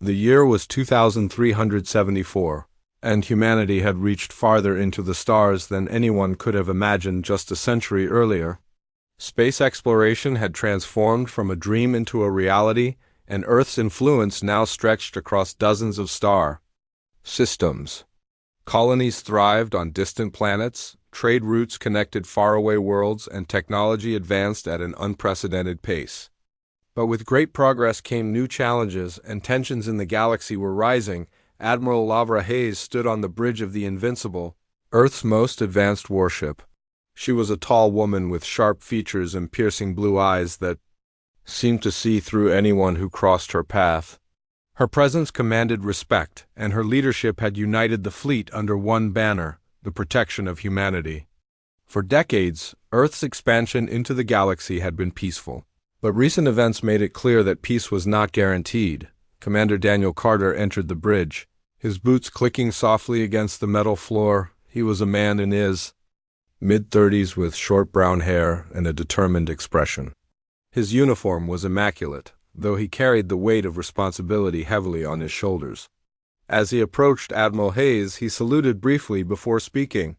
The year was 2374, and humanity had reached farther into the stars than anyone could have imagined just a century earlier. Space exploration had transformed from a dream into a reality, and Earth's influence now stretched across dozens of star systems. Colonies thrived on distant planets, trade routes connected faraway worlds, and technology advanced at an unprecedented pace. But with great progress came new challenges, and tensions in the galaxy were rising. Admiral Lavra Hayes stood on the bridge of the Invincible, Earth's most advanced warship. She was a tall woman with sharp features and piercing blue eyes that seemed to see through anyone who crossed her path. Her presence commanded respect, and her leadership had united the fleet under one banner, the protection of humanity. For decades, Earth's expansion into the galaxy had been peaceful. But recent events made it clear that peace was not guaranteed. Commander Daniel Carter entered the bridge, his boots clicking softly against the metal floor. He was a man in his mid-30s with short brown hair and a determined expression. His uniform was immaculate, though he carried the weight of responsibility heavily on his shoulders. As he approached Admiral Hayes, he saluted briefly before speaking.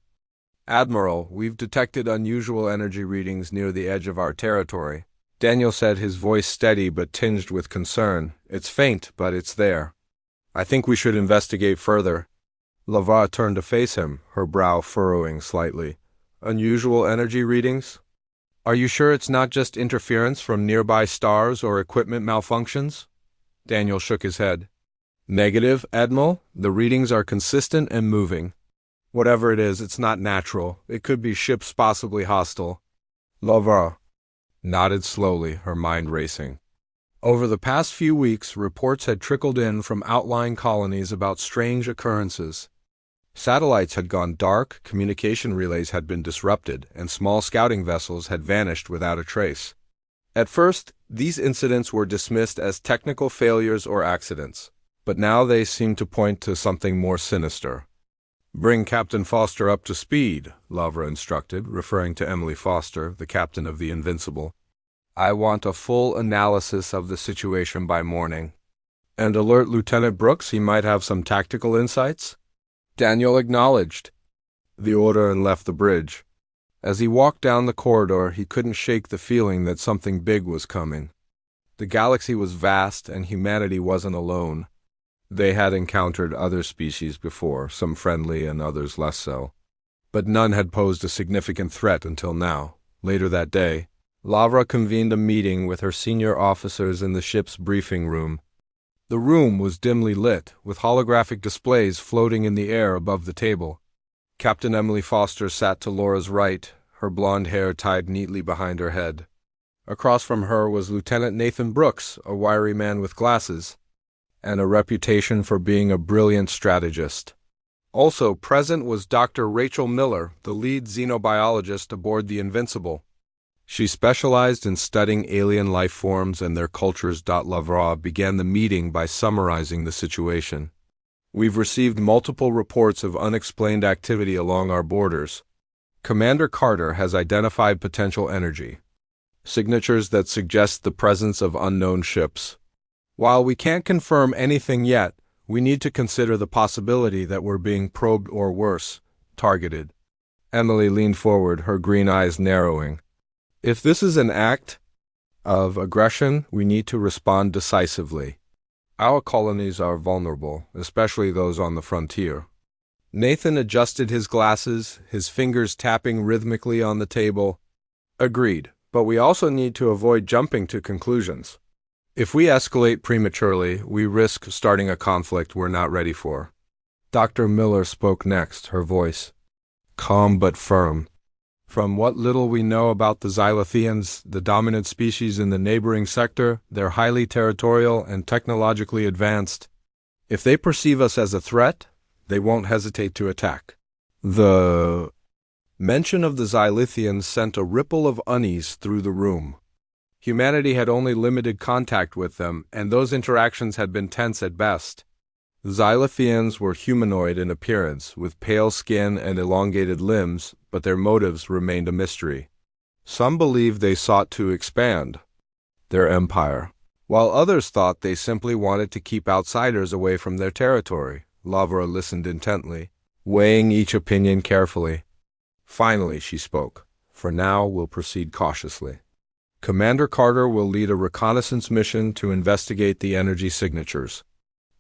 "Admiral, we've detected unusual energy readings near the edge of our territory." Daniel said, his voice steady but tinged with concern. "It's faint, but it's there. I think we should investigate further." Lavra turned to face him, her brow furrowing slightly. "Unusual energy readings? Are you sure it's not just interference from nearby stars or equipment malfunctions?" Daniel shook his head. "Negative, Admiral. The readings are consistent and moving. Whatever it is, it's not natural. It could be ships possibly hostile." Lavra nodded slowly, her mind racing. Over the past few weeks, reports had trickled in from outlying colonies about strange occurrences. Satellites had gone dark, communication relays had been disrupted, and small scouting vessels had vanished without a trace. At first, these incidents were dismissed as technical failures or accidents, but now they seemed to point to something more sinister. "Bring Captain Foster up to speed," Lavra instructed, referring to Emily Foster, the captain of the Invincible. "I want a full analysis of the situation by morning. And alert Lieutenant Brooks, he might have some tactical insights." Daniel acknowledged the order and left the bridge. As he walked down the corridor, he couldn't shake the feeling that something big was coming. The galaxy was vast, and humanity wasn't alone. They had encountered other species before, some friendly and others less so. But none had posed a significant threat until now. Later that day, Lavra convened a meeting with her senior officers in the ship's briefing room. The room was dimly lit, with holographic displays floating in the air above the table. Captain Emily Foster sat to Laura's right, her blonde hair tied neatly behind her head. Across from her was Lieutenant Nathan Brooks, a wiry man with glasses, and a reputation for being a brilliant strategist. Also present was Dr. Rachel Miller, the lead xenobiologist aboard the Invincible. She specialized in studying alien life forms and their cultures. Lavra began the meeting by summarizing the situation. "We've received multiple reports of unexplained activity along our borders. Commander Carter has identified potential energy signatures that suggest the presence of unknown ships. While we can't confirm anything yet, we need to consider the possibility that we're being probed or worse, targeted." Emily leaned forward, her green eyes narrowing. "If this is an act of aggression, we need to respond decisively. Our colonies are vulnerable, especially those on the frontier." Nathan adjusted his glasses, his fingers tapping rhythmically on the table. "Agreed, but we also need to avoid jumping to conclusions. If we escalate prematurely, we risk starting a conflict we're not ready for." Dr. Miller spoke next, her voice calm but firm. "From what little we know about the Xylithians, the dominant species in the neighboring sector, they're highly territorial and technologically advanced. If they perceive us as a threat, they won't hesitate to attack." The mention of the Xylithians sent a ripple of unease through the room. Humanity had only limited contact with them, and those interactions had been tense at best. The Xylithians were humanoid in appearance, with pale skin and elongated limbs, but their motives remained a mystery. Some believed they sought to expand their empire, while others thought they simply wanted to keep outsiders away from their territory. Lavra listened intently, weighing each opinion carefully. Finally, she spoke. For now, we'll proceed cautiously. Commander Carter will lead a reconnaissance mission to investigate the energy signatures.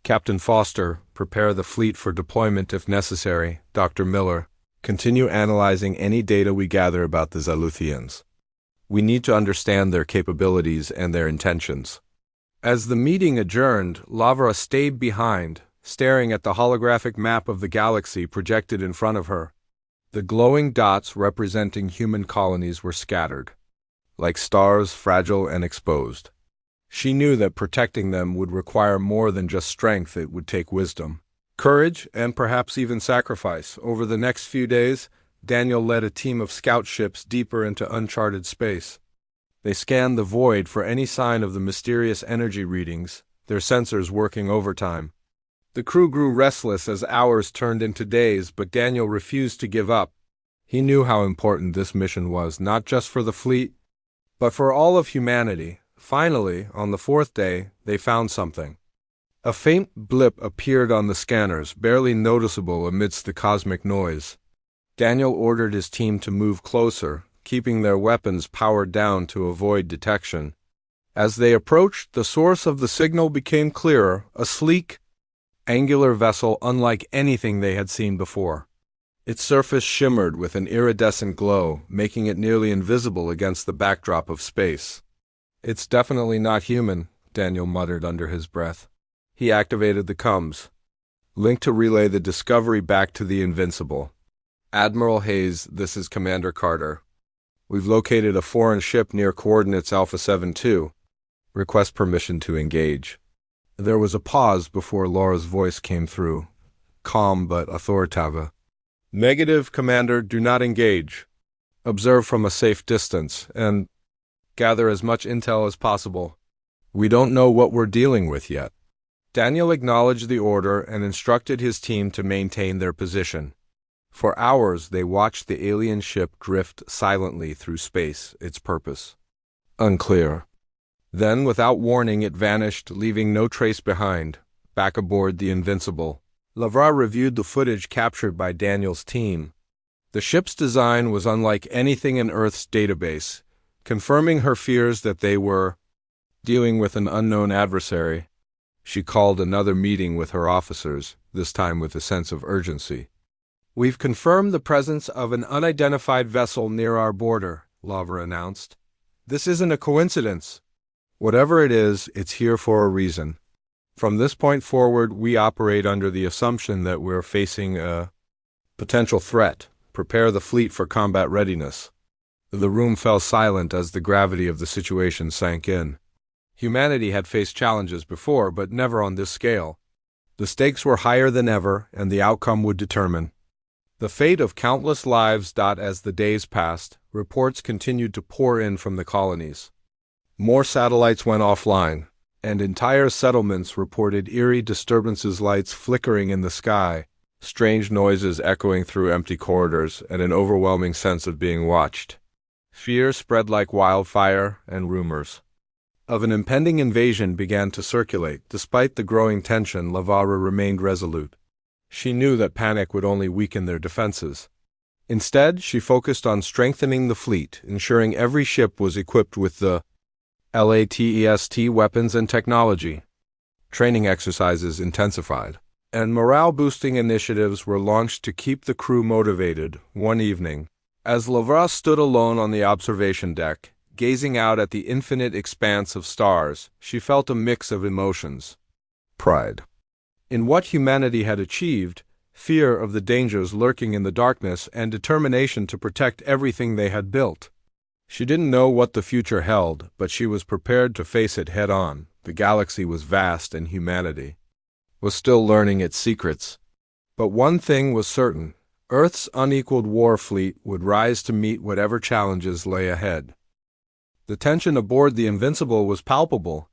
Captain Foster, prepare the fleet for deployment if necessary. Dr. Miller, continue analyzing any data we gather about the Zaluthians. We need to understand their capabilities and their intentions. As the meeting adjourned, Lavra stayed behind, staring at the holographic map of the galaxy projected in front of her. The glowing dots representing human colonies were scattered, like stars fragile and exposed. She knew that protecting them would require more than just strength. It would take wisdom, courage, and perhaps even sacrifice. Over the next few days, Daniel led a team of scout ships deeper into uncharted space. They scanned the void for any sign of the mysterious energy readings, their sensors working overtime. The crew grew restless as hours turned into days, but Daniel refused to give up. He knew how important this mission was, not just for the fleet, but for all of humanity. Finally, on the fourth day, they found something. A faint blip appeared on the scanners, barely noticeable amidst the cosmic noise. Daniel ordered his team to move closer, keeping their weapons powered down to avoid detection. As they approached, the source of the signal became clearer, a sleek, angular vessel unlike anything they had seen before. Its surface shimmered with an iridescent glow, making it nearly invisible against the backdrop of space. It's definitely not human, Daniel muttered under his breath. He activated the comms. Link to relay the discovery back to the Invincible. Admiral Hayes, this is Commander Carter. We've located a foreign ship near coordinates Alpha 72. Request permission to engage. There was a pause before Laura's voice came through, calm but authoritative. Negative, Commander, do not engage. Observe from a safe distance, and gather as much intel as possible. We don't know what we're dealing with yet. Daniel acknowledged the order and instructed his team to maintain their position. For hours, they watched the alien ship drift silently through space, its purpose unclear. Then, without warning, it vanished, leaving no trace behind. Back aboard the Invincible, Lavra reviewed the footage captured by Daniel's team. The ship's design was unlike anything in Earth's database, confirming her fears that they were dealing with an unknown adversary. She called another meeting with her officers, this time with a sense of urgency. We've confirmed the presence of an unidentified vessel near our border, Lavra announced. This isn't a coincidence. Whatever it is, it's here for a reason. From this point forward, we operate under the assumption that we're facing a potential threat. Prepare the fleet for combat readiness. The room fell silent as the gravity of the situation sank in. Humanity had faced challenges before, but never on this scale. The stakes were higher than ever, and the outcome would determine the fate of countless lives. As the days passed, reports continued to pour in from the colonies. More satellites went offline, and entire settlements reported eerie disturbances, lights flickering in the sky, strange noises echoing through empty corridors, and an overwhelming sense of being watched. Fear spread like wildfire, and rumors of an impending invasion began to circulate. Despite the growing tension, Lavra remained resolute. She knew that panic would only weaken their defenses. Instead, she focused on strengthening the fleet, ensuring every ship was equipped with the latest weapons and technology. Training exercises intensified, and morale-boosting initiatives were launched to keep the crew motivated. One evening, as Lavra stood alone on the observation deck, gazing out at the infinite expanse of stars, she felt a mix of emotions. Pride in what humanity had achieved, fear of the dangers lurking in the darkness, and determination to protect everything they had built. She didn't know what the future held, but she was prepared to face it head-on. The galaxy was vast, and humanity was still learning its secrets. But one thing was certain: Earth's unequaled war fleet would rise to meet whatever challenges lay ahead. The tension aboard the Invincible was palpable.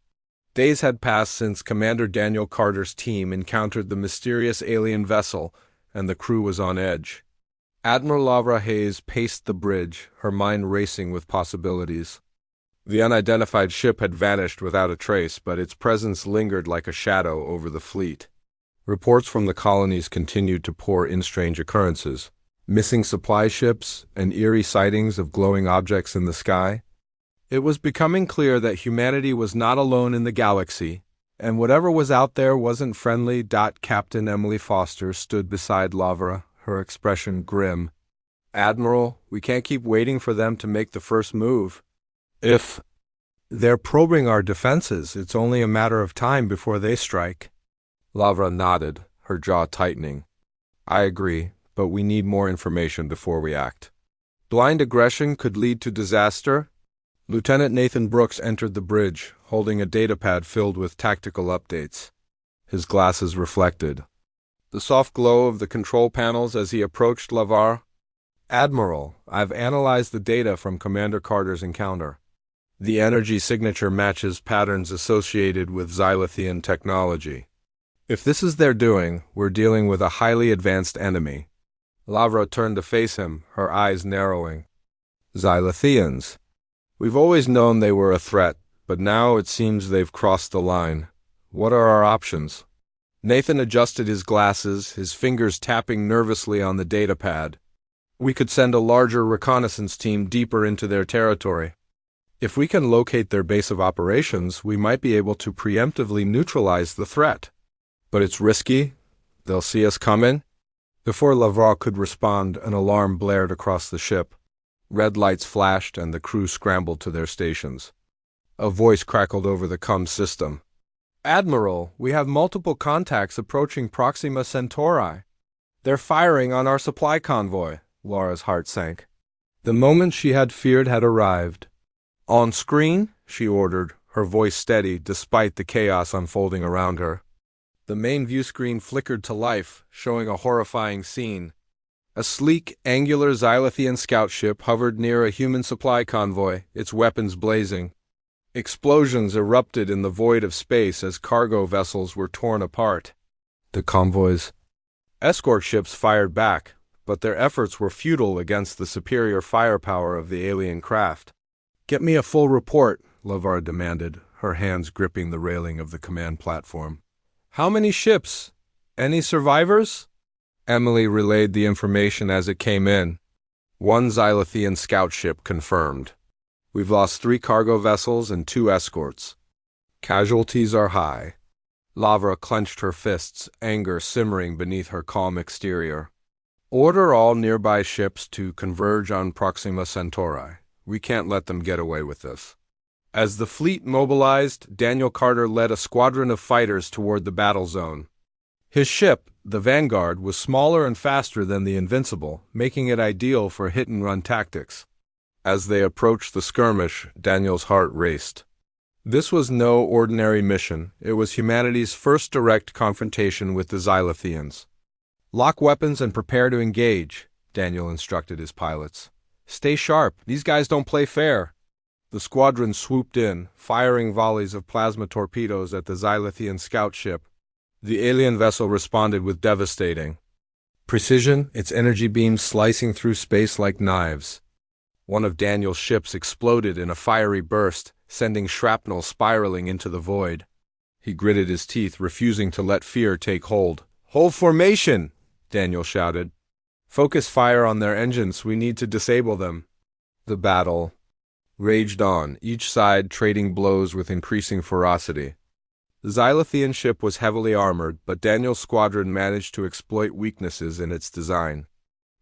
Days had passed since Commander Daniel Carter's team encountered the mysterious alien vessel, and the crew was on edge. Admiral Lavra Hayes paced the bridge, her mind racing with possibilities. The unidentified ship had vanished without a trace, but its presence lingered like a shadow over the fleet. Reports from the colonies continued to pour in strange occurrences, missing supply ships and eerie sightings of glowing objects in the sky. It was becoming clear that humanity was not alone in the galaxy, and whatever was out there wasn't friendly. Captain Emily Foster stood beside Lavra, her expression grim. "Admiral, we can't keep waiting for them to make the first move. If they're probing our defenses, it's only a matter of time before they strike." Lavra nodded, her jaw tightening. "I agree, but we need more information before we act. Blind aggression could lead to disaster." Lieutenant Nathan Brooks entered the bridge, holding a datapad filled with tactical updates. His glasses reflected the soft glow of the control panels as he approached Lavra. "Admiral, I've analyzed the data from Commander Carter's encounter. The energy signature matches patterns associated with Xylithian technology. If this is their doing, we're dealing with a highly advanced enemy." Lavra turned to face him, her eyes narrowing. "Xylithians. We've always known they were a threat, but now it seems they've crossed the line. What are our options?" Nathan adjusted his glasses, his fingers tapping nervously on the datapad. "We could send a larger reconnaissance team deeper into their territory. If we can locate their base of operations, we might be able to preemptively neutralize the threat. But it's risky. They'll see us coming." Before Lavra could respond, an alarm blared across the ship. Red lights flashed and the crew scrambled to their stations. A voice crackled over the comm system. "Admiral, we have multiple contacts approaching Proxima Centauri. They're firing on our supply convoy." Laura's heart sank. The moment she had feared had arrived. "On screen," she ordered, her voice steady despite the chaos unfolding around her. The main view screen flickered to life, showing a horrifying scene. A sleek, angular Xylithian scout ship hovered near a human supply convoy, its weapons blazing. Explosions erupted in the void of space as cargo vessels were torn apart. The convoy's escort ships fired back, but their efforts were futile against the superior firepower of the alien craft. "Get me a full report," Lavra demanded, her hands gripping the railing of the command platform. "How many ships? Any survivors?" Emily relayed the information as it came in. "One Xylithian scout ship confirmed. We've lost 3 cargo vessels and 2 escorts. Casualties are high." Lavra clenched her fists, anger simmering beneath her calm exterior. "Order all nearby ships to converge on Proxima Centauri. We can't let them get away with this." As the fleet mobilized, Daniel Carter led a squadron of fighters toward the battle zone. His ship, the Vanguard, was smaller and faster than the Invincible, making it ideal for hit-and-run tactics. As they approached the skirmish, Daniel's heart raced. This was no ordinary mission. It was humanity's first direct confrontation with the Xylithians. "Lock weapons and prepare to engage," Daniel instructed his pilots. "Stay sharp. These guys don't play fair." The squadron swooped in, firing volleys of plasma torpedoes at the Xylithian scout ship. The alien vessel responded with devastating precision, its energy beams slicing through space like knives. One of Daniel's ships exploded in a fiery burst, sending shrapnel spiraling into the void. He gritted his teeth, refusing to let fear take hold. "Hold formation!" Daniel shouted. "Focus fire on their engines. We need to disable them." The battle raged on, each side trading blows with increasing ferocity. The Xylithian ship was heavily armored, but Daniel's squadron managed to exploit weaknesses in its design.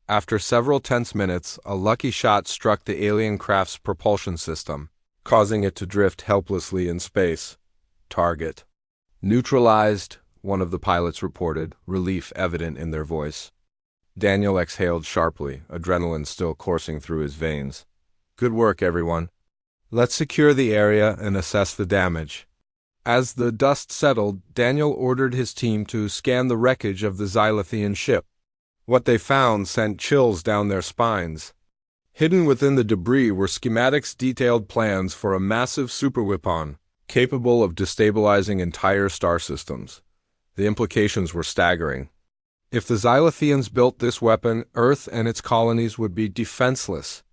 After several tense minutes, a lucky shot struck the alien craft's propulsion system, causing it to drift helplessly in space. "Target neutralized," one of the pilots reported, relief evident in their voice. Daniel exhaled sharply, adrenaline still coursing through his veins. "Good work, everyone. Let's secure the area and assess the damage." As the dust settled, Daniel ordered his team to scan the wreckage of the Xylithian ship. What they found sent chills down their spines. Hidden within the debris were schematics detailed plans for a massive superweapon, capable of destabilizing entire star systems. The implications were staggering. If the Xylithians built this weapon, Earth and its colonies would be defenseless.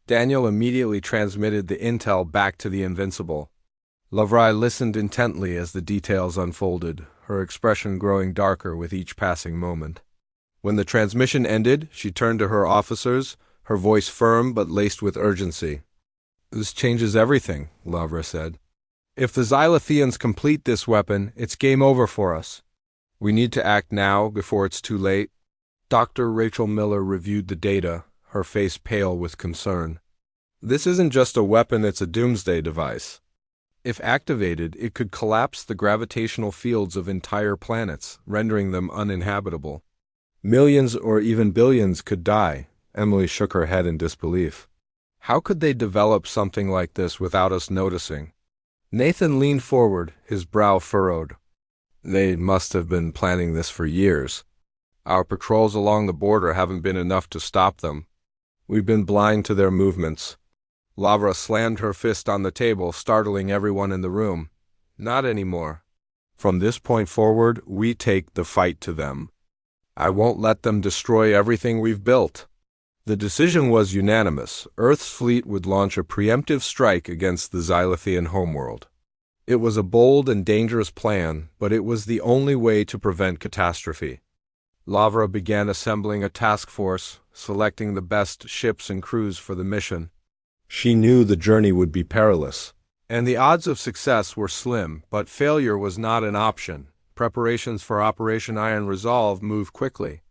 Daniel immediately transmitted the intel back to the Invincible. Lavrai listened intently as the details unfolded, her expression growing darker with each passing moment. When the transmission ended, she turned to her officers, her voice firm but laced with urgency. "This changes everything," Lavra said. "If the Xylotheans complete this weapon, it's game over for us. We need to act now before it's too late." Dr. Rachel Miller reviewed the data, her face pale with concern. "This isn't just a weapon, it's a doomsday device. If activated, it could collapse the gravitational fields of entire planets, rendering them uninhabitable. Millions or even billions could die." Emily shook her head in disbelief. "How could they develop something like this without us noticing?" Nathan leaned forward, his brow furrowed. "They must have been planning this for years. Our patrols along the border haven't been enough to stop them. We've been blind to their movements." Lavra slammed her fist on the table, startling everyone in the room. "Not anymore. From this point forward, we take the fight to them. I won't let them destroy everything we've built." The decision was unanimous. Earth's fleet would launch a preemptive strike against the Xylothean homeworld. It was a bold and dangerous plan, but it was the only way to prevent catastrophe. Lavra began assembling a task force, selecting the best ships and crews for the mission. She knew the journey would be perilous, and the odds of success were slim, but failure was not an option. Preparations for Operation Iron Resolve moved quickly.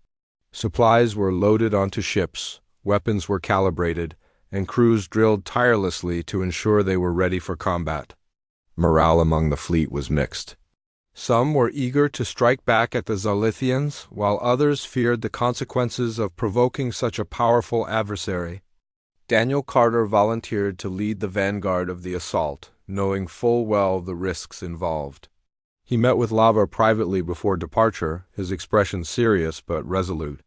Supplies were loaded onto ships, weapons were calibrated, and crews drilled tirelessly to ensure they were ready for combat. Morale among the fleet was mixed. Some were eager to strike back at the Xylotheans, while others feared the consequences of provoking such a powerful adversary. Daniel Carter volunteered to lead the vanguard of the assault, knowing full well the risks involved. He met with Lavra privately before departure, his expression serious but resolute.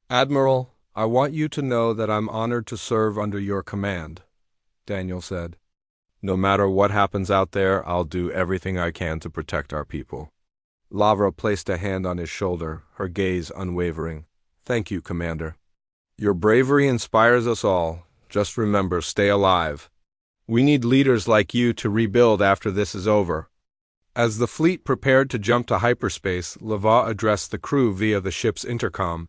"Admiral, I want you to know that I'm honored to serve under your command," Daniel said. "No matter what happens out there, I'll do everything I can to protect our people." Lavra placed a hand on his shoulder, her gaze unwavering. "Thank you, Commander. Your bravery inspires us all. Just remember, stay alive. We need leaders like you to rebuild after this is over." As the fleet prepared to jump to hyperspace, Lavra addressed the crew via the ship's intercom.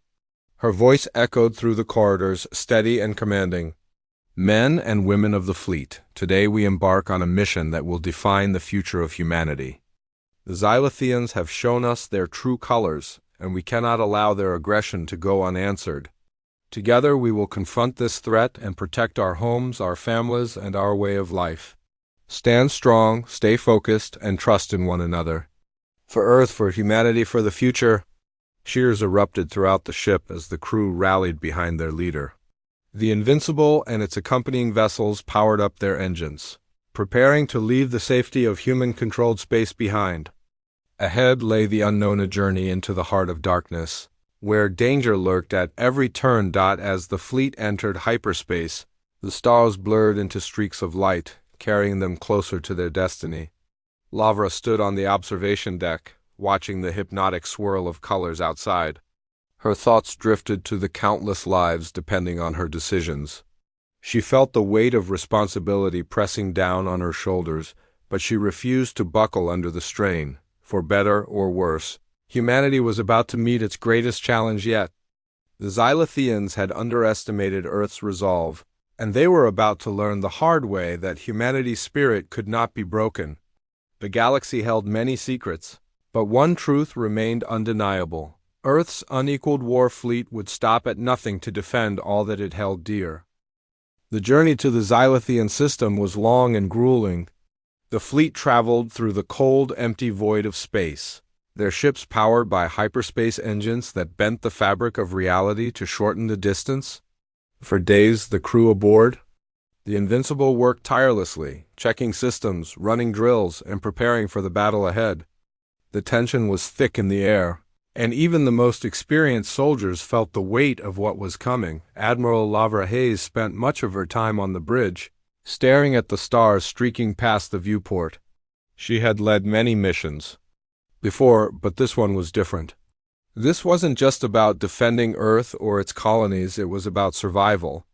Her voice echoed through the corridors, steady and commanding. "Men and women of the fleet, today we embark on a mission that will define the future of humanity. The Xylotheans have shown us their true colors, and we cannot allow their aggression to go unanswered. Together we will confront this threat and protect our homes, our families, and our way of life. Stand strong, stay focused, and trust in one another. For Earth, for humanity, for the future." Cheers erupted throughout the ship as the crew rallied behind their leader. The Invincible and its accompanying vessels powered up their engines, preparing to leave the safety of human-controlled space behind. Ahead lay the unknown, a journey into the heart of darkness, where danger lurked at every turn. As the fleet entered hyperspace, the stars blurred into streaks of light, carrying them closer to their destiny. Lavra stood on the observation deck, watching the hypnotic swirl of colors outside. Her thoughts drifted to the countless lives depending on her decisions. She felt the weight of responsibility pressing down on her shoulders, but she refused to buckle under the strain. For better or worse, humanity was about to meet its greatest challenge yet. The Xylotheans had underestimated Earth's resolve, and they were about to learn the hard way that humanity's spirit could not be broken. The galaxy held many secrets, but one truth remained undeniable. Earth's unequaled war fleet would stop at nothing to defend all that it held dear. The journey to the Xylothean system was long and grueling. The fleet traveled through the cold, empty void of space, their ships powered by hyperspace engines that bent the fabric of reality to shorten the distance. For days, the crew aboard, the Invincible, worked tirelessly, checking systems, running drills, and preparing for the battle ahead. The tension was thick in the air, and even the most experienced soldiers felt the weight of what was coming. Admiral Lavra Hayes spent much of her time on the bridge, staring at the stars streaking past the viewport. She had led many missions before, but this one was different. This wasn't just about defending Earth or its colonies, it was about survival.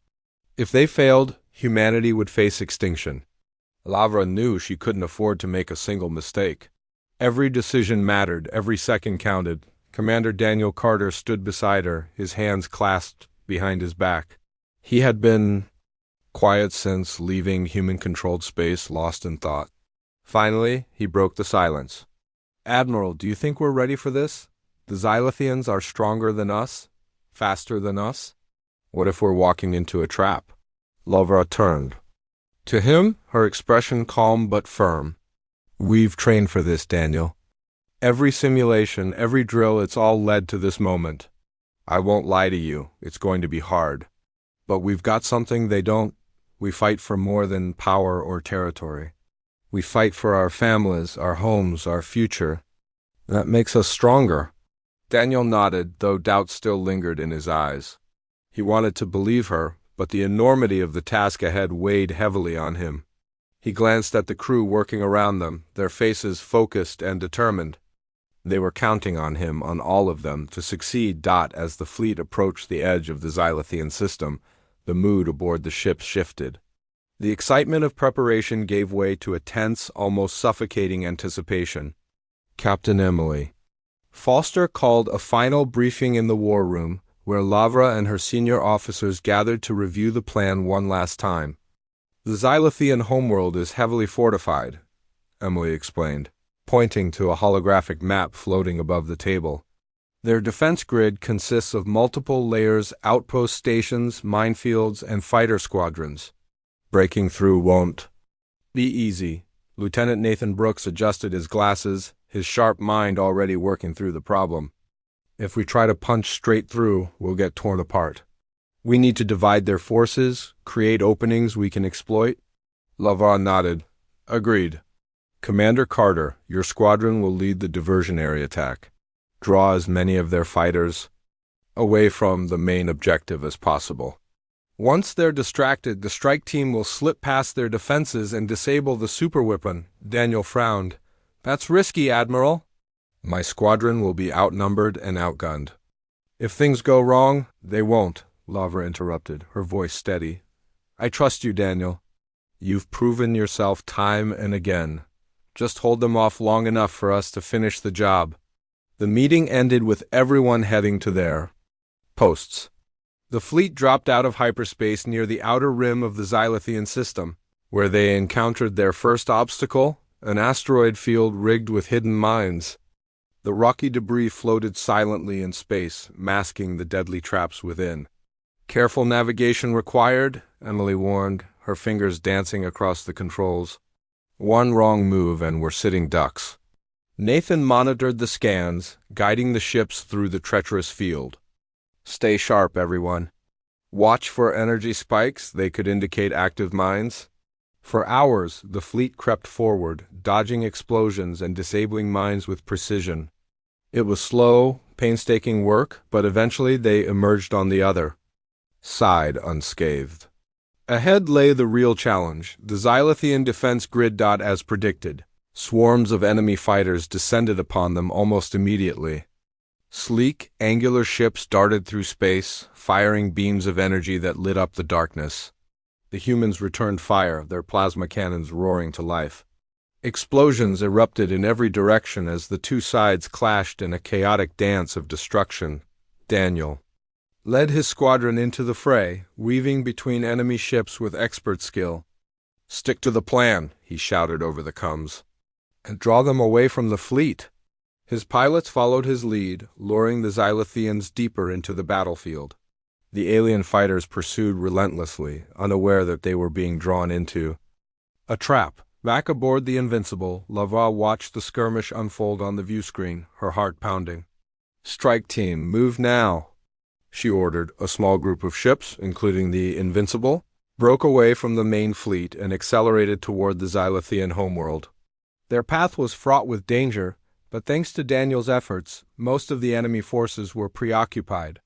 If they failed, humanity would face extinction. Lavra knew she couldn't afford to make a single mistake. Every decision mattered, every second counted. Commander Daniel Carter stood beside her, his hands clasped behind his back. He had been quiet since leaving human-controlled space, lost in thought. Finally, he broke the silence. "Admiral, do you think we're ready for this? The Xylithians are stronger than us? Faster than us? What if we're walking into a trap?" Lavra turned. To him, her expression calm but firm. "We've trained for this, Daniel. Every simulation, every drill, it's all led to this moment. I won't lie to you, it's going to be hard. But we've got something they don't. We fight for more than power or territory. We fight for our families, our homes, our future. That makes us stronger." Daniel nodded, though doubt still lingered in his eyes. He wanted to believe her, but the enormity of the task ahead weighed heavily on him. He glanced at the crew working around them, their faces focused and determined. They were counting on him, on all of them, to succeed. As the fleet approached the edge of the Xylithian system, the mood aboard the ship shifted. The excitement of preparation gave way to a tense, almost suffocating anticipation. Captain Emily. Foster called a final briefing in the war room, where Lavra and her senior officers gathered to review the plan one last time. "The Xylithian homeworld is heavily fortified," Emily explained, pointing to a holographic map floating above the table. "Their defense grid consists of multiple layers, outpost stations, minefields, and fighter squadrons. Breaking through won't be easy." Lieutenant Nathan Brooks adjusted his glasses, his sharp mind already working through the problem. "If we try to punch straight through, we'll get torn apart. We need to divide their forces, create openings we can exploit." Lavra nodded. "Agreed. Commander Carter, your squadron will lead the diversionary attack. Draw as many of their fighters away from the main objective as possible. Once they're distracted, the strike team will slip past their defenses and disable the superweapon." Daniel frowned. "That's risky, Admiral." "My squadron will be outnumbered and outgunned." "If things go wrong, they won't," Lavra interrupted, her voice steady. "I trust you, Daniel. You've proven yourself time and again. Just hold them off long enough for us to finish the job." The meeting ended with everyone heading to their posts. The fleet dropped out of hyperspace near the outer rim of the Xylithian system, where they encountered their first obstacle, an asteroid field rigged with hidden mines. The rocky debris floated silently in space, masking the deadly traps within. "Careful navigation required," Emily warned, her fingers dancing across the controls. "One wrong move and we're sitting ducks." Nathan monitored the scans, guiding the ships through the treacherous field. "Stay sharp, everyone. Watch for energy spikes, they could indicate active mines." For hours, the fleet crept forward, dodging explosions and disabling mines with precision. It was slow, painstaking work, but eventually they emerged on the other side unscathed. Ahead lay the real challenge, the Xylithian defense grid. As predicted, swarms of enemy fighters descended upon them almost immediately. Sleek, angular ships darted through space, firing beams of energy that lit up the darkness. The humans returned fire, their plasma cannons roaring to life. Explosions erupted in every direction as the two sides clashed in a chaotic dance of destruction. Daniel led his squadron into the fray, weaving between enemy ships with expert skill. "Stick to the plan," he shouted over the comms, "and draw them away from the fleet." His pilots followed his lead, luring the Xylithians deeper into the battlefield. The alien fighters pursued relentlessly, unaware that they were being drawn into a trap. Back aboard the Invincible, Lavra watched the skirmish unfold on the viewscreen, her heart pounding. "Strike team, move now," she ordered. A small group of ships, including the Invincible, broke away from the main fleet and accelerated toward the Xylithian homeworld. Their path was fraught with danger, but thanks to Daniel's efforts, most of the enemy forces were preoccupied.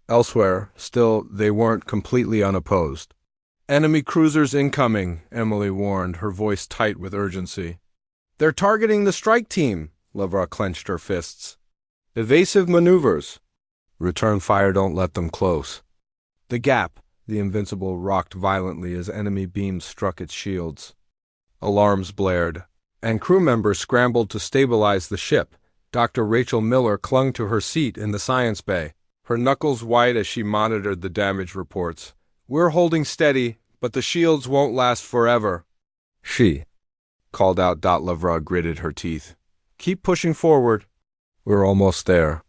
Elsewhere, still, they weren't completely unopposed. "Enemy cruisers incoming," Emily warned, her voice tight with urgency. "They're targeting the strike team," Lavra clenched her fists. "Evasive maneuvers. Return fire, don't let them close." The gap, The Invincible rocked violently as enemy beams struck its shields. Alarms blared, and crew members scrambled to stabilize the ship. Dr. Rachel Miller clung to her seat in the science bay, her knuckles white as she monitored the damage reports. "We're holding steady, but the shields won't last forever." "She," called out. Lavra gritted her teeth. "Keep pushing forward." "We're almost there."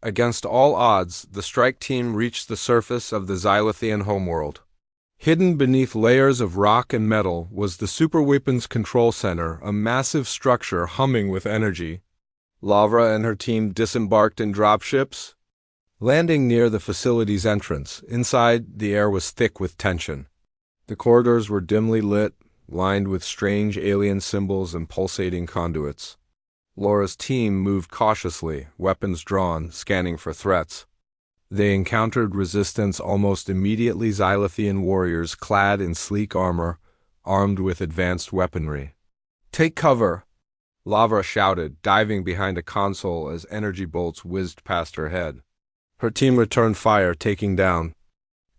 Against all odds, the strike team reached the surface of the Xylothean homeworld. Hidden beneath layers of rock and metal was the superweapons control center, a massive structure humming with energy. Lavra and her team disembarked in dropships, landing near the facility's entrance. Inside, the air was thick with tension. The corridors were dimly lit, lined with strange alien symbols and pulsating conduits. Laura's team moved cautiously, weapons drawn, scanning for threats. They encountered resistance almost immediately. Xylothean warriors clad in sleek armor, armed with advanced weaponry. "Take cover!" Lavra shouted, diving behind a console as energy bolts whizzed past her head. Her team returned fire, taking down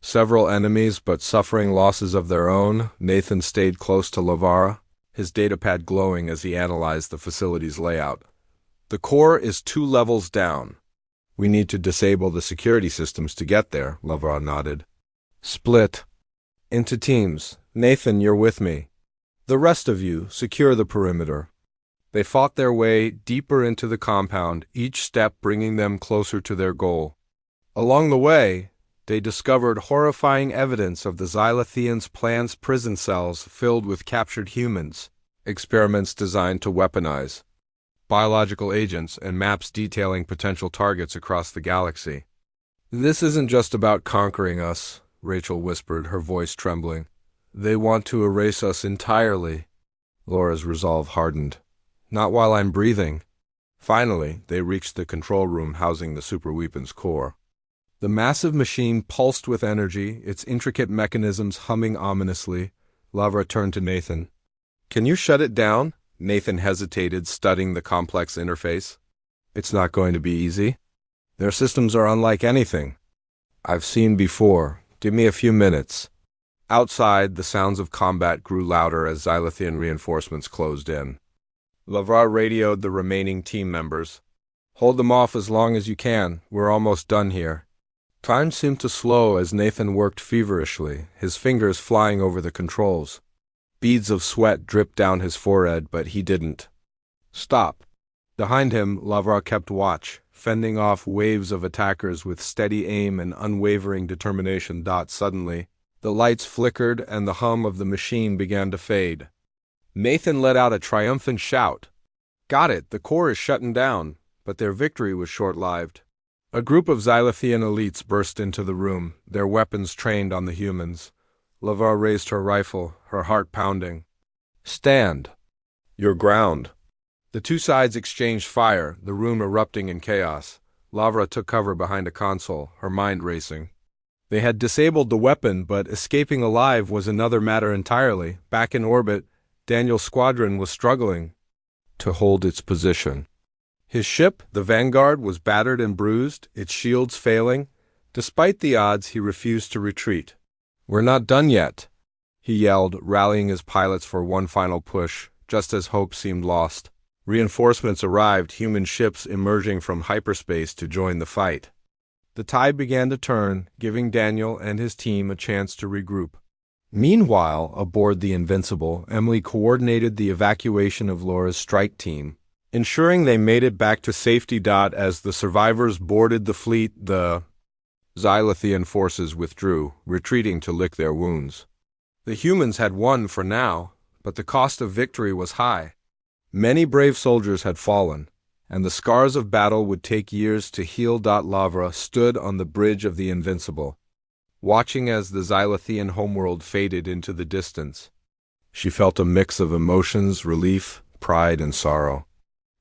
several enemies but suffering losses of their own. Nathan stayed close to Lavra, his datapad glowing as he analyzed the facility's layout. "The core is 2 levels down. We need to disable the security systems to get there," Lavra nodded. "Split into teams. Nathan, you're with me. The rest of you, secure the perimeter." They fought their way deeper into the compound, each step bringing them closer to their goal. Along the way, they discovered horrifying evidence of the Xylotheans' plans: prison cells filled with captured humans, experiments designed to weaponize biological agents, and maps detailing potential targets across the galaxy. "This isn't just about conquering us," Rachel whispered, her voice trembling. "They want to erase us entirely." Laura's resolve hardened. "Not while I'm breathing." Finally, they reached the control room housing the superweapons core. The massive machine pulsed with energy, its intricate mechanisms humming ominously. Lavra turned to Nathan. "Can you shut it down?" Nathan hesitated, studying the complex interface. "It's not going to be easy. Their systems are unlike anything I've seen before. Give me a few minutes." Outside, the sounds of combat grew louder as Xylothean reinforcements closed in. Lavra radioed the remaining team members. "Hold them off as long as you can. We're almost done here." Time seemed to slow as Nathan worked feverishly, his fingers flying over the controls. Beads of sweat dripped down his forehead, but he didn't stop. Behind him, Lavra kept watch, fending off waves of attackers with steady aim and unwavering determination. Suddenly, the lights flickered and the hum of the machine began to fade. Nathan let out a triumphant shout. "Got it, the core is shutting down." But their victory was short-lived. A group of Xylothean elites burst into the room, their weapons trained on the humans. Lavra raised her rifle, her heart pounding. "Stand. Your ground." The two sides exchanged fire, the room erupting in chaos. Lavra took cover behind a console, her mind racing. They had disabled the weapon, but escaping alive was another matter entirely. Back in orbit, Daniel's squadron was struggling to hold its position. His ship, the Vanguard, was battered and bruised, its shields failing. Despite the odds, he refused to retreat. "We're not done yet," he yelled, rallying his pilots for one final push, just as hope seemed lost. Reinforcements arrived, human ships emerging from hyperspace to join the fight. The tide began to turn, giving Daniel and his team a chance to regroup. Meanwhile, aboard the Invincible, Emily coordinated the evacuation of Laura's strike team, ensuring they made it back to safety. As the survivors boarded the fleet, the Xylothean forces withdrew, retreating to lick their wounds. The humans had won for now, but the cost of victory was high. Many brave soldiers had fallen, and the scars of battle would take years to heal. Lavra stood on the bridge of the Invincible, watching as the Xylothean homeworld faded into the distance. She felt a mix of emotions: relief, pride, and sorrow.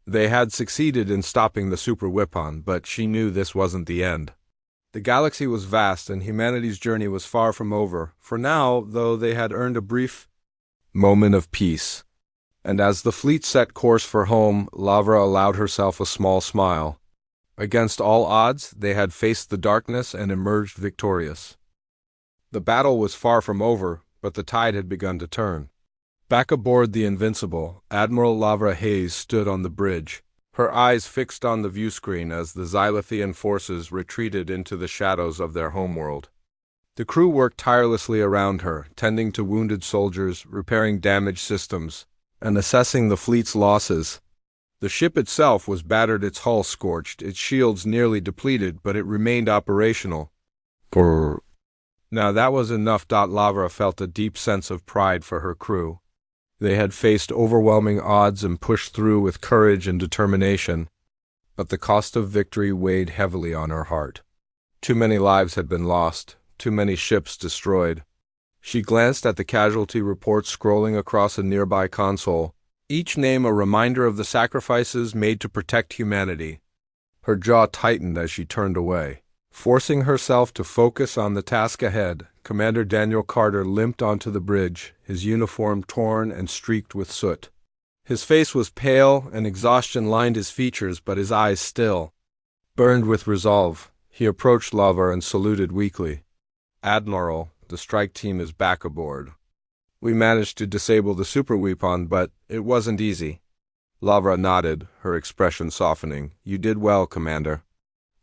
They had succeeded in stopping the super weapon, but she knew this wasn't the end. The galaxy was vast, and humanity's journey was far from over. For now, though, they had earned a brief moment of peace. And as the fleet set course for home, Lavra allowed herself a small smile. Against all odds, they had faced the darkness and emerged victorious. The battle was far from over, but the tide had begun to turn. Back aboard the Invincible, Admiral Lavra Hayes stood on the bridge, her eyes fixed on the viewscreen as the Xylothean forces retreated into the shadows of their homeworld. The crew worked tirelessly around her, tending to wounded soldiers, repairing damaged systems, and assessing the fleet's losses. The ship itself was battered, its hull scorched, its shields nearly depleted, but it remained operational. Brrr. Now that was enough. Lavra felt a deep sense of pride for her crew. They had faced overwhelming odds and pushed through with courage and determination, but the cost of victory weighed heavily on her heart. Too many lives had been lost, too many ships destroyed. She glanced at the casualty reports scrolling across a nearby console, each name a reminder of the sacrifices made to protect humanity. Her jaw tightened as she turned away. Forcing herself to focus on the task ahead, Commander Daniel Carter limped onto the bridge, his uniform torn and streaked with soot. His face was pale, and exhaustion lined his features, but his eyes still burned with resolve. He approached Lavra and saluted weakly. "Admiral, the strike team is back aboard. We managed to disable the super weapon, but it wasn't easy." Lavra nodded, her expression softening. "You did well, Commander.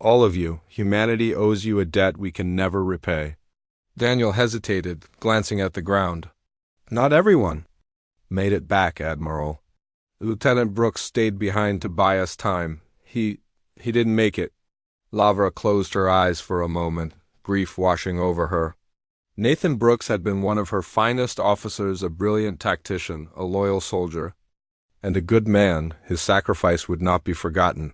All of you. Humanity owes you a debt we can never repay." Daniel hesitated, glancing at the ground. "Not everyone made it back, Admiral. Lieutenant Brooks stayed behind to buy us time. He didn't make it." Lavra closed her eyes for a moment, grief washing over her. Nathan Brooks had been one of her finest officers, a brilliant tactician, a loyal soldier, and a good man. His sacrifice would not be forgotten.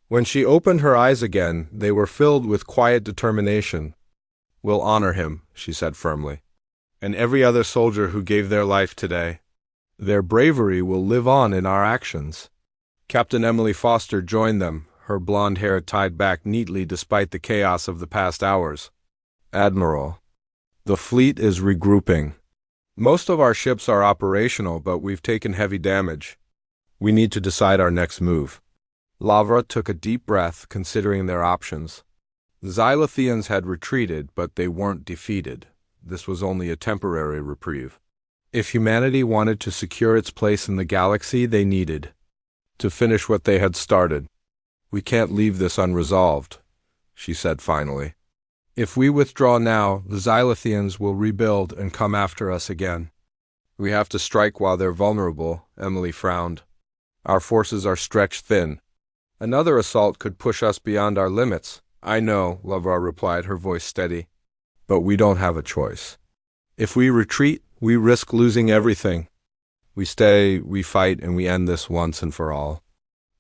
When she opened her eyes again, they were filled with quiet determination. "We'll honor him," she said firmly, "and every other soldier who gave their life today. Their bravery will live on in our actions." Captain Emily Foster joined them, her blonde hair tied back neatly despite the chaos of the past hours. "Admiral, the fleet is regrouping. Most of our ships are operational, but we've taken heavy damage. We need to decide our next move." Lavra took a deep breath, considering their options. The Xylotheans had retreated, but they weren't defeated. This was only a temporary reprieve. If humanity wanted to secure its place in the galaxy, they needed to finish what they had started. "We can't leave this unresolved," she said finally. "If we withdraw now, the Xylotheans will rebuild and come after us again. We have to strike while they're vulnerable." Emily frowned. "Our forces are stretched thin. Another assault could push us beyond our limits." "I know," Lavra replied, her voice steady. "But we don't have a choice. If we retreat, we risk losing everything. We stay, we fight, and we end this once and for all."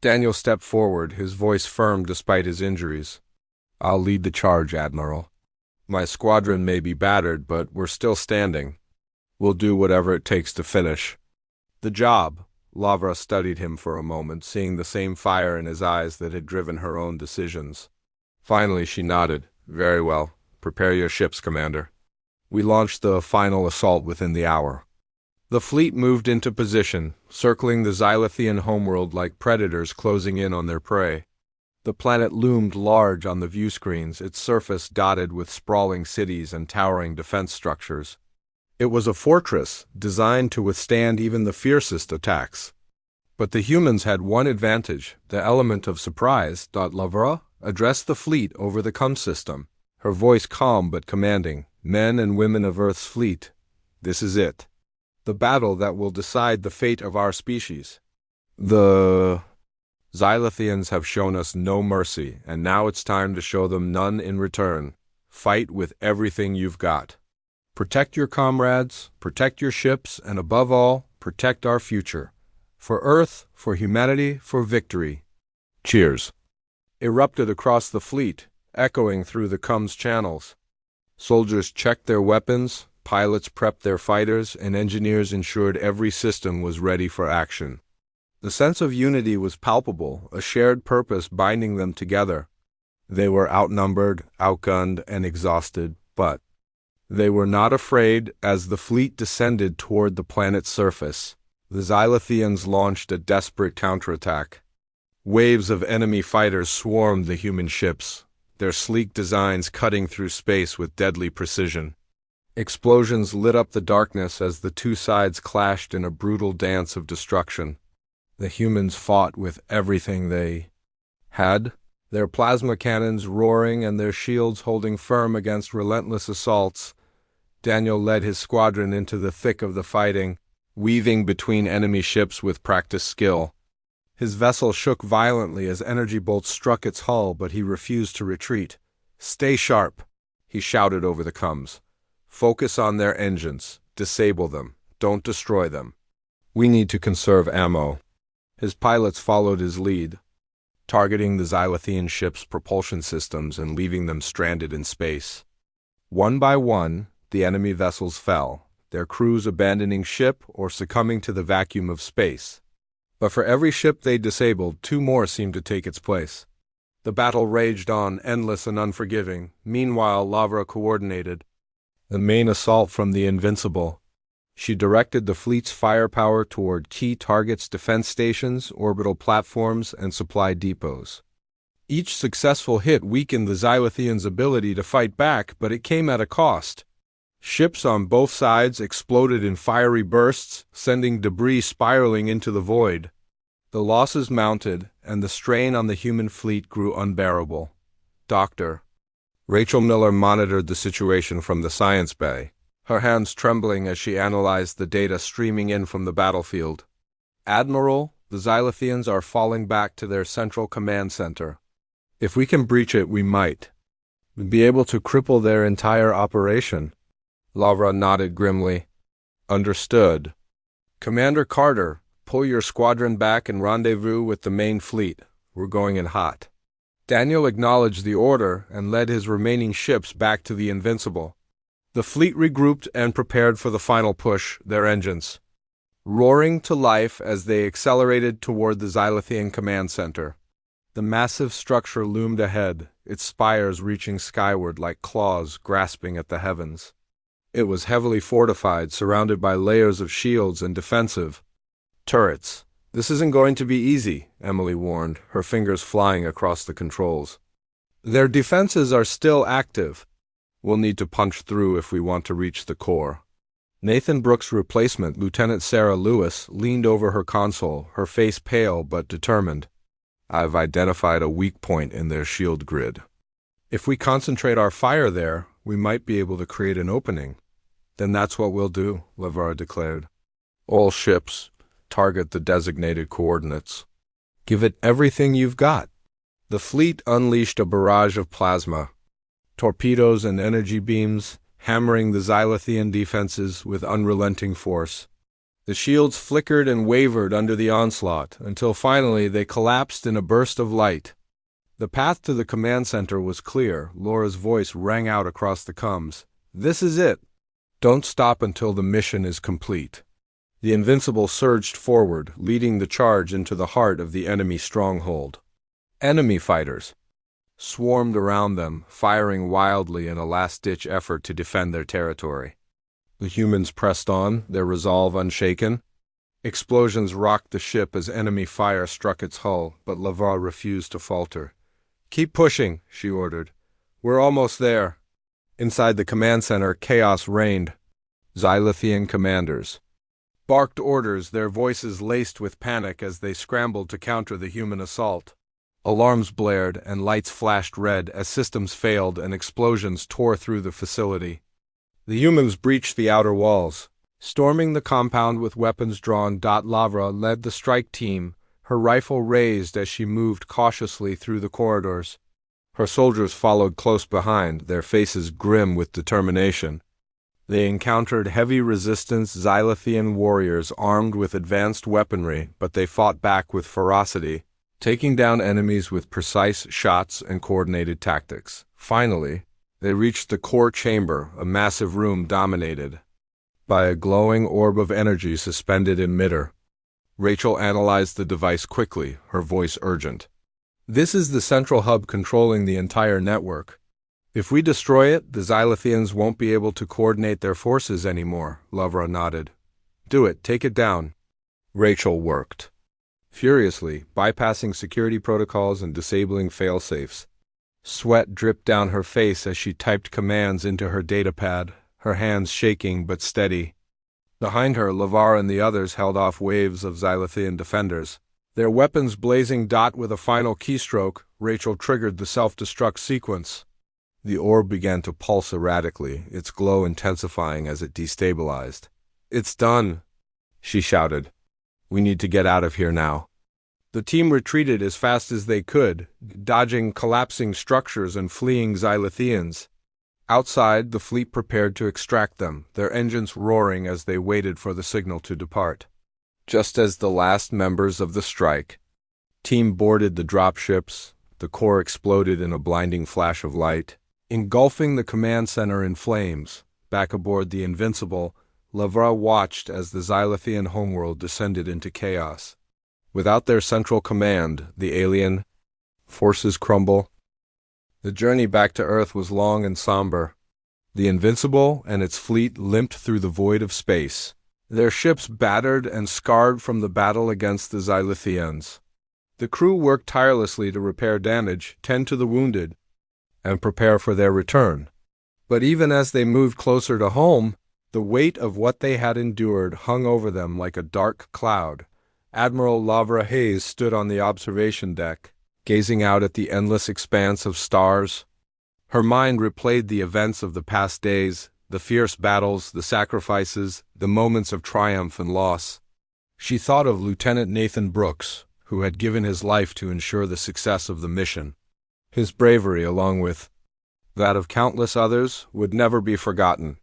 Daniel stepped forward, his voice firm despite his injuries. "I'll lead the charge, Admiral. My squadron may be battered, but we're still standing. We'll do whatever it takes to finish the job." Lavra studied him for a moment, seeing the same fire in his eyes that had driven her own decisions. Finally she nodded. "Very well. Prepare your ships, Commander." We launched the final assault within the hour. The fleet moved into position, circling the Xylothean homeworld like predators closing in on their prey. The planet loomed large on the viewscreens, its surface dotted with sprawling cities and towering defense structures. It was a fortress designed to withstand even the fiercest attacks. But the humans had one advantage, the element of surprise. Lavra addressed the fleet over the comm system, her voice calm but commanding. "Men and women of Earth's fleet, this is it. The battle that will decide the fate of our species. The Xylotheans have shown us no mercy, and now it's time to show them none in return. Fight with everything you've got. Protect your comrades, protect your ships, and above all, protect our future. For Earth, for humanity, for victory. Cheers!" Erupted across the fleet, echoing through the comm's channels. Soldiers checked their weapons, pilots prepped their fighters, and engineers ensured every system was ready for action. The sense of unity was palpable, a shared purpose binding them together. They were outnumbered, outgunned, and exhausted, but they were not afraid. As the fleet descended toward the planet's surface, the Xylotheans launched a desperate counterattack. Waves of enemy fighters swarmed the human ships, their sleek designs cutting through space with deadly precision. Explosions lit up the darkness as the two sides clashed in a brutal dance of destruction. The humans fought with everything they had, their plasma cannons roaring and their shields holding firm against relentless assaults. Daniel led his squadron into the thick of the fighting, weaving between enemy ships with practiced skill. His vessel shook violently as energy bolts struck its hull, but he refused to retreat. "Stay sharp," he shouted over the comms. "Focus on their engines. Disable them. Don't destroy them. We need to conserve ammo." His pilots followed his lead, targeting the Xylothean ship's propulsion systems and leaving them stranded in space. One by one, the enemy vessels fell, their crews abandoning ship or succumbing to the vacuum of space. But for every ship they disabled, two more seemed to take its place. The battle raged on, endless and unforgiving. Meanwhile, Lavra coordinated the main assault from the Invincible. She directed the fleet's firepower toward key targets, defense stations, orbital platforms, and supply depots. Each successful hit weakened the Xylotheans' ability to fight back, but it came at a cost. Ships on both sides exploded in fiery bursts, sending debris spiraling into the void. The losses mounted, and the strain on the human fleet grew unbearable. Dr. Rachel Miller monitored the situation from the science bay, her hands trembling as she analyzed the data streaming in from the battlefield. "Admiral, the Xylotheans are falling back to their central command center. If we can breach it, we might be able to cripple their entire operation." Lavra nodded grimly. "Understood. Commander Carter, pull your squadron back and rendezvous with the main fleet. We're going in hot." Daniel acknowledged the order and led his remaining ships back to the Invincible. The fleet regrouped and prepared for the final push, their engines roaring to life as they accelerated toward the Xylothean command center. The massive structure loomed ahead, its spires reaching skyward like claws grasping at the heavens. It was heavily fortified, surrounded by layers of shields and defensive turrets. "This isn't going to be easy," Emily warned, her fingers flying across the controls. "Their defenses are still active. We'll need to punch through if we want to reach the core." Nathan Brooks' replacement, Lieutenant Sarah Lewis, leaned over her console, her face pale but determined. "I've identified a weak point in their shield grid. If we concentrate our fire there, we might be able to create an opening." "Then that's what we'll do," Lavra declared. "All ships, target the designated coordinates. Give it everything you've got." The fleet unleashed a barrage of plasma, torpedoes and energy beams, hammering the Xylothean defenses with unrelenting force. The shields flickered and wavered under the onslaught, until finally they collapsed in a burst of light. The path to the command center was clear. Laura's voice rang out across the comms. "This is it. Don't stop until the mission is complete." The Invincible surged forward, leading the charge into the heart of the enemy stronghold. Enemy fighters swarmed around them, firing wildly in a last-ditch effort to defend their territory. The humans pressed on, their resolve unshaken. Explosions rocked the ship as enemy fire struck its hull, but Lavra refused to falter. "Keep pushing," she ordered. "We're almost there." Inside the command center, chaos reigned. Xylothean commanders barked orders, their voices laced with panic as they scrambled to counter the human assault. Alarms blared and lights flashed red as systems failed and explosions tore through the facility. The humans breached the outer walls, storming the compound with weapons drawn. Lavra led the strike team, her rifle raised as she moved cautiously through the corridors. Her soldiers followed close behind, their faces grim with determination. They encountered heavy resistance Xylothean warriors armed with advanced weaponry, but they fought back with ferocity, taking down enemies with precise shots and coordinated tactics. Finally, they reached the core chamber, a massive room dominated by a glowing orb of energy suspended in midair. Rachel analyzed the device quickly, her voice urgent. "This is the central hub controlling the entire network. If we destroy it, the Xylotheans won't be able to coordinate their forces anymore." Lavra nodded. "Do it, take it down." Rachel worked furiously, bypassing security protocols and disabling fail-safes. Sweat dripped down her face as she typed commands into her datapad, her hands shaking but steady. Behind her, Lavar and the others held off waves of Xylothean defenders. Their weapons blazing with a final keystroke, Rachel triggered the self-destruct sequence. The orb began to pulse erratically, its glow intensifying as it destabilized. "It's done," she shouted. "We need to get out of here now." The team retreated as fast as they could, dodging collapsing structures and fleeing Xylotheans. Outside, the fleet prepared to extract them, their engines roaring as they waited for the signal to depart. Just as the last members of the strike team boarded the dropships, the core exploded in a blinding flash of light, engulfing the command center in flames. Back aboard the Invincible, Lavra watched as the Xylothean homeworld descended into chaos. Without their central command, the alien forces crumble. The journey back to Earth was long and somber. The Invincible and its fleet limped through the void of space, their ships battered and scarred from the battle against the Xylotheans. The crew worked tirelessly to repair damage, tend to the wounded, and prepare for their return. But even as they moved closer to home, the weight of what they had endured hung over them like a dark cloud. Admiral Lavra Hayes stood on the observation deck, gazing out at the endless expanse of stars. Her mind replayed the events of the past days, the fierce battles, the sacrifices, the moments of triumph and loss. She thought of Lieutenant Nathan Brooks, who had given his life to ensure the success of the mission. His bravery, along with that of countless others, would never be forgotten.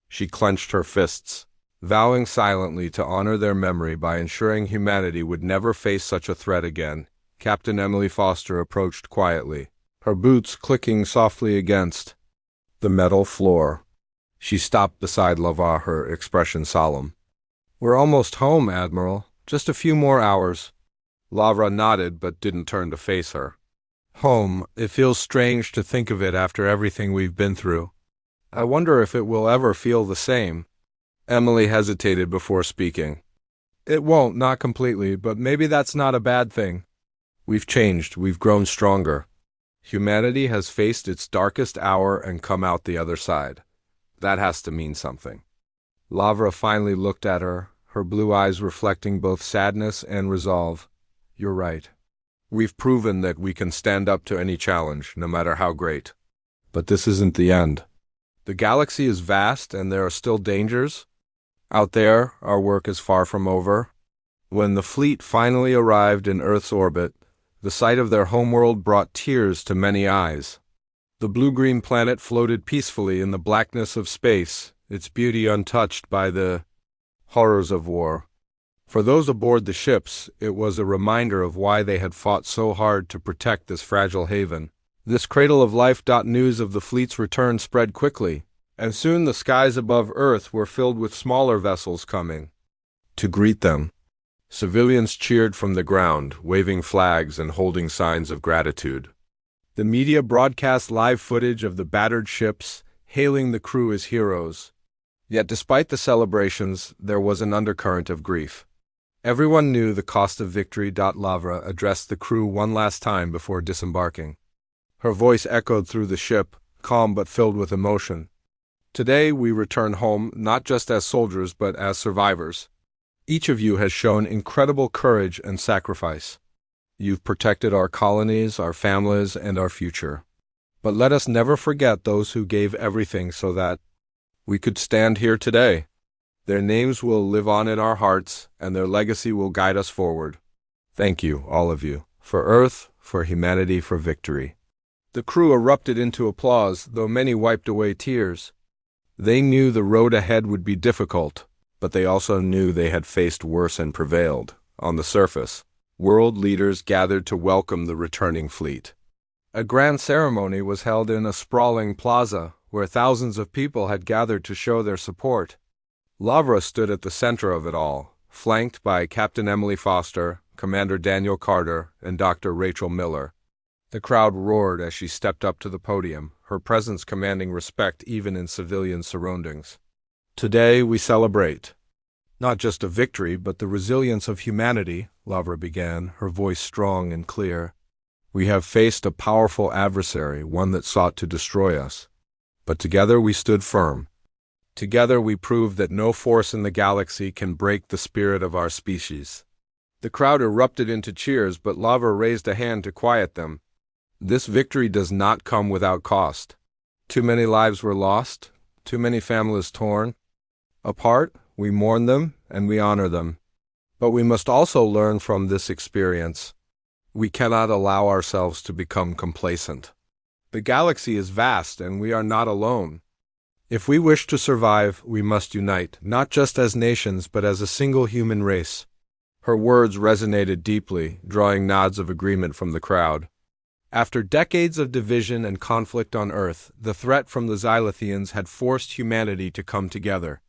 She clenched her fists, vowing silently to honor their memory by ensuring humanity would never face such a threat again. Captain Emily Foster approached quietly, her boots clicking softly against the metal floor. She stopped beside Lavar, her expression solemn. "We're almost home, Admiral. Just a few more hours." Lavra nodded but didn't turn to face her. "Home, it feels strange to think of it after everything we've been through. I wonder if it will ever feel the same." Emily hesitated before speaking. "It won't, not completely, but maybe that's not a bad thing. We've changed, we've grown stronger. Humanity has faced its darkest hour and come out the other side. That has to mean something." Lavra finally looked at her, her blue eyes reflecting both sadness and resolve. "You're right. We've proven that we can stand up to any challenge, no matter how great. But this isn't the end. The galaxy is vast and there are still dangers. Out there, our work is far from over." When the fleet finally arrived in Earth's orbit, the sight of their homeworld brought tears to many eyes. The blue-green planet floated peacefully in the blackness of space, its beauty untouched by the horrors of war. For those aboard the ships, it was a reminder of why they had fought so hard to protect this fragile haven. This cradle of life. News of the fleet's return spread quickly, and soon the skies above Earth were filled with smaller vessels coming to greet them. Civilians cheered from the ground, waving flags and holding signs of gratitude. The media broadcast live footage of the battered ships, hailing the crew as heroes. Yet despite the celebrations, there was an undercurrent of grief. Everyone knew the cost of victory. Lavra addressed the crew one last time before disembarking. Her voice echoed through the ship, calm but filled with emotion. "Today we return home not just as soldiers but as survivors. Each of you has shown incredible courage and sacrifice. You've protected our colonies, our families, and our future. But let us never forget those who gave everything so that we could stand here today. Their names will live on in our hearts, and their legacy will guide us forward. Thank you, all of you, for Earth, for humanity, for victory." The crew erupted into applause, though many wiped away tears. They knew the road ahead would be difficult, but they also knew they had faced worse and prevailed. On the surface, world leaders gathered to welcome the returning fleet. A grand ceremony was held in a sprawling plaza, where thousands of people had gathered to show their support. Lavra stood at the center of it all, flanked by Captain Emily Foster, Commander Daniel Carter, and Dr. Rachel Miller. The crowd roared as she stepped up to the podium, her presence commanding respect even in civilian surroundings. "Today we celebrate not just a victory, but the resilience of humanity," Lavra began, her voice strong and clear. "We have faced a powerful adversary, one that sought to destroy us. But together we stood firm. Together we prove that no force in the galaxy can break the spirit of our species." The crowd erupted into cheers, but Lavra raised a hand to quiet them. "This victory does not come without cost. Too many lives were lost, too many families torn apart. We mourn them and we honor them. But we must also learn from this experience. We cannot allow ourselves to become complacent. The galaxy is vast and we are not alone. If we wish to survive, we must unite, not just as nations, but as a single human race." Her words resonated deeply, drawing nods of agreement from the crowd. After decades of division and conflict on Earth, the threat from the Xylotheans had forced humanity to come together.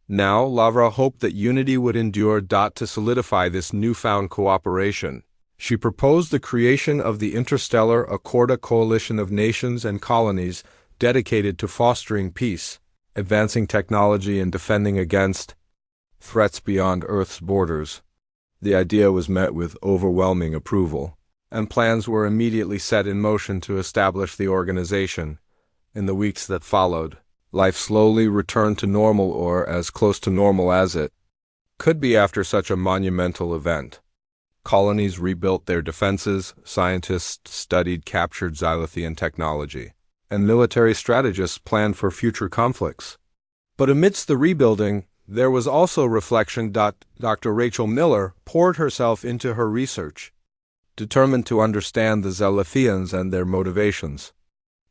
Now, Lavra hoped that unity would endure. To solidify this newfound cooperation, she proposed the creation of the Interstellar Accord, a coalition of nations and colonies dedicated to fostering peace, advancing technology, and defending against threats beyond Earth's borders. The idea was met with overwhelming approval, and plans were immediately set in motion to establish the organization. In the weeks that followed, life slowly returned to normal, or as close to normal as it could be after such a monumental event. Colonies rebuilt their defenses, scientists studied captured Xylothean technology, and military strategists planned for future conflicts. But amidst the rebuilding, there was also reflection. Dr. Rachel Miller poured herself into her research, determined to understand the Xylotheans and their motivations.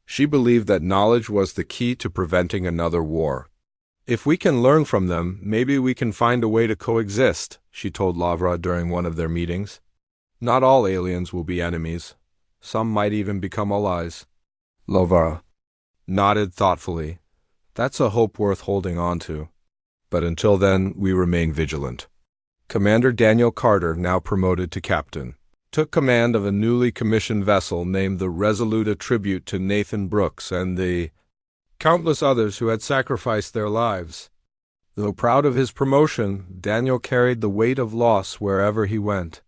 She believed that knowledge was the key to preventing another war. "If we can learn from them, maybe we can find a way to coexist," she told Lavra during one of their meetings. "Not all aliens will be enemies. Some might even become allies." Lavra nodded thoughtfully. "That's a hope worth holding on to. But until then, we remain vigilant." Commander Daniel Carter, now promoted to captain, took command of a newly commissioned vessel named the Resolute, a tribute to Nathan Brooks and the countless others who had sacrificed their lives. Though proud of his promotion, Daniel carried the weight of loss wherever he went.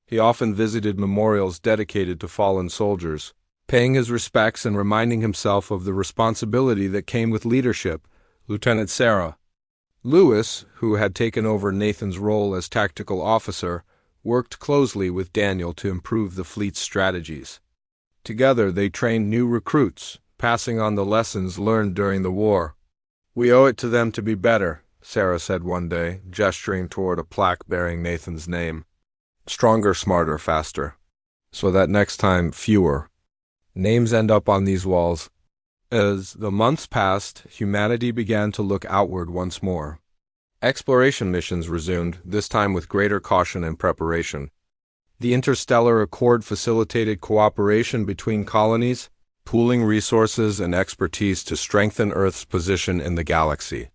He often visited memorials dedicated to fallen soldiers, paying his respects and reminding himself of the responsibility that came with leadership. Lieutenant Sarah Lewis, who had taken over Nathan's role as tactical officer, worked closely with Daniel to improve the fleet's strategies. Together they trained new recruits, passing on the lessons learned during the war. "We owe it to them to be better," Sarah said one day, gesturing toward a plaque bearing Nathan's name. "Stronger, smarter, faster. So that next time, fewer names end up on these walls." As the months passed, humanity began to look outward once more. Exploration missions resumed, this time with greater caution and preparation. The Interstellar Accord facilitated cooperation between colonies, pooling resources and expertise to strengthen Earth's position in the galaxy.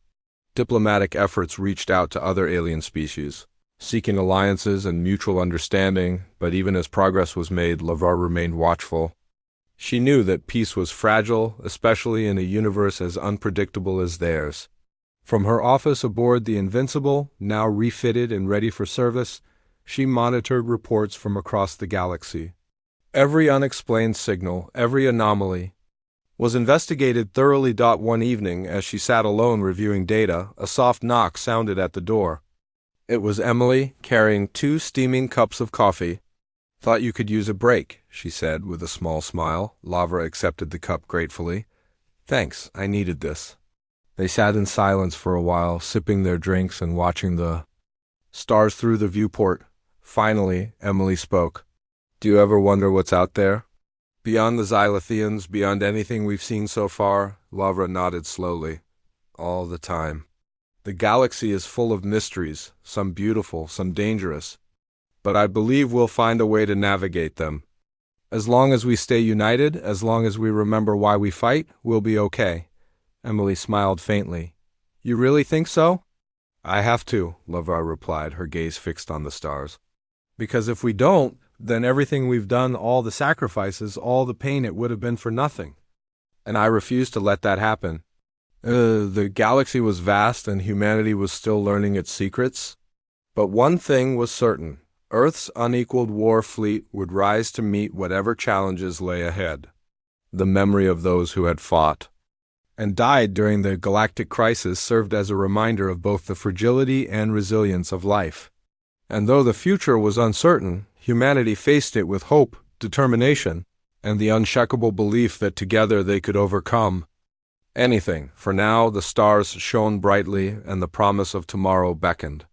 Diplomatic efforts reached out to other alien species, seeking alliances and mutual understanding, but even as progress was made, Lavra remained watchful. She knew that peace was fragile, especially in a universe as unpredictable as theirs. From her office aboard the Invincible, now refitted and ready for service, she monitored reports from across the galaxy. Every unexplained signal, every anomaly, was investigated thoroughly. One evening, as she sat alone reviewing data, a soft knock sounded at the door. It was Emily, carrying 2 steaming cups of coffee. "Thought you could use a break," she said with a small smile. Lavra accepted the cup gratefully. "Thanks, I needed this." They sat in silence for a while, sipping their drinks and watching the stars through the viewport. Finally, Emily spoke. "Do you ever wonder what's out there? Beyond the Xylotheans, beyond anything we've seen so far?" Lavra nodded slowly. "All the time. The galaxy is full of mysteries, some beautiful, some dangerous. But I believe we'll find a way to navigate them. As long as we stay united, as long as we remember why we fight, we'll be okay." Emily smiled faintly. "You really think so?" "I have to," Lavra replied, her gaze fixed on the stars. "Because if we don't, then everything we've done, all the sacrifices, all the pain, it would have been for nothing. And I refuse to let that happen. The galaxy was vast and humanity was still learning its secrets. But one thing was certain. Earth's unequaled war fleet would rise to meet whatever challenges lay ahead. The memory of those who had fought, and died during the galactic crisis served as a reminder of both the fragility and resilience of life. And though the future was uncertain, humanity faced it with hope, determination, and the unshakable belief that together they could overcome anything. For now, the stars shone brightly and the promise of tomorrow beckoned.